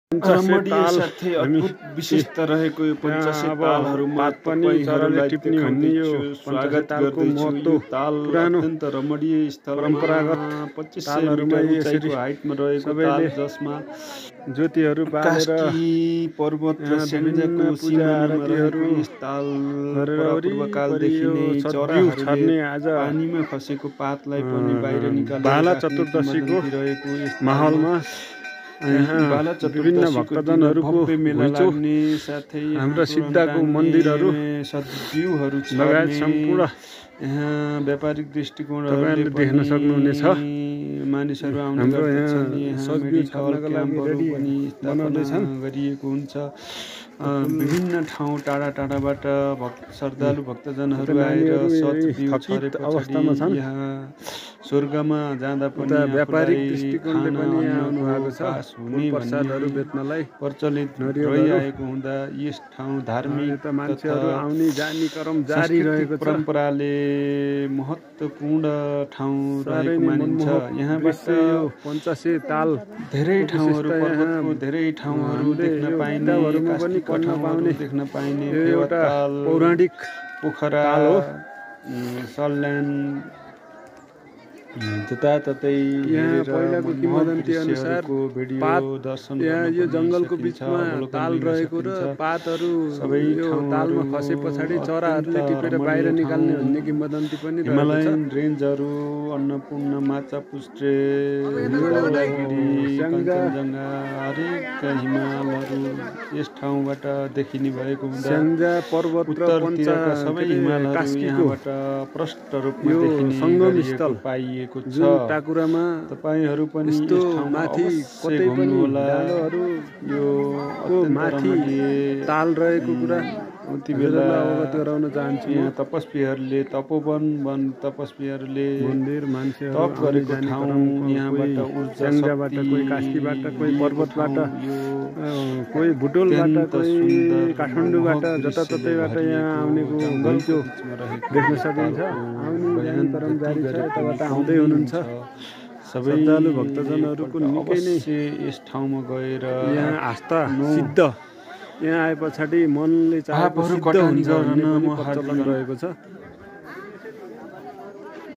रमणीय साथै अद्भुत विशेषता रहेको यो पञ्चासे तालहरुमा तपाईहरुलाई टिप्नी भन्ने यो स्वागत गर्दैछु। ताल अत्यन्त रमणीय स्थल परम्परागत 2500 मिटर उचाइको हाइटमा रहेको ताल जसमा ज्योतिहरु बालेर पर्वत र स्याङ्जाको सिमानामा रहेको यस ताल पूर्वकालदेखि नै चराहरूले पानीमा खसेको पातलाई पनि बाहिर निकालेर बाला चतुर्दशीको माहौलमा बाला विभिन्न भक्तजनहरूको मेला साथै हाम्रा सिद्धको मन्दिरहरू सद्व्यूहरू लगायत सम्पूर्ण यहाँ व्यापारिक दृष्टिकोणले देख्न सक्नुहुनेछ। मानिसहरू आउने हाम्रो गर्छन्। यहाँ सद्व्यू छाप्नका लागि रेडी बनाउँदैछन् गरिएको हुन्छ। विभिन्न ठाउँ टाढा टाढाबाट श्रद्धालु भक्तजनहरू आएर सद्व्यू छरेको अवस्थामा छन्। यहाँ स्वर्गमा जाँदा पनि व्यापारिक दृष्टिकोणले पनि यहाँ आउनु भएको छ प्रसादहरू बेच्नलाई प्रचलित रहिआएको हुँदा यस ठाउँ धार्मिक मान्छेहरू आउने जाने क्रम जारी रहेको छ। परम्पराले महत्त्वपूर्ण ठाउँ रहेको मानिन्छ। यहाँबाट पञ्चासे ताल धेरै ठाउँहरू पर्वतको धेरै ठाउँहरू देख्न पाइने पनि पढ्न पाउने देख्न पाइने एउटा पौराणिक पोखरा हो। सल्यान जताततै यहाँ पहिलाको किंवदन्ती अनुसार पात यहाँ यो जंगलको बीचमा ताल रहेको र पातहरू सबै तालमा खसे पछाडि चराहरूले टिपेर बाहिर निकाल्ने भन्ने किंवदन्ती पनि रहेको छ। हिमालयन रेन्जहरू अन्नपूर्ण माछापुच्छ्रे कञ्चनजङ्घा हरेक हिमालहरू यस ठाउँबाट देखिने भएको हुन्छ। स्याङ्जा पर्वत र उत्तरतिरका सबै हिमालहरू यहाँबाट प्रष्ट रूपमा देखिने संगम स्थल पाइएको जुन टाकुरामा तपाईहरु पनि यस्तो माथि कतै पनि डालोहरु यो माथि ताल रहेको कुरा उति बेला अवगत गराउन चाहन्छु। यहाँ तपस्वीहरूले तपोवन तपस्वीहरूले मन्दिर मान्छेहरू तप गरेको ठाउँ यहाँबाट ऊर्जा स्याङ्जाबाट कोही कास्कीबाट कोही पर्वतबाट कोही बुटोलबाट कोही काठमाडौँबाट जताततैबाट यहाँ आउनेको गल्छो देख्न सकिन्छ। आउने जाने क्रम जारी छ। यताबाट आउँदै हुनुहुन्छ सबै श्रद्धालु भक्तजनहरूको निकै नै यस ठाउँमा गएर यहाँ आस्था सिद्ध यहाँ आए पछाडि मनले चाहेको सिद्ध हुन्छ भन्ने पनि प्रचलन रहेको छ।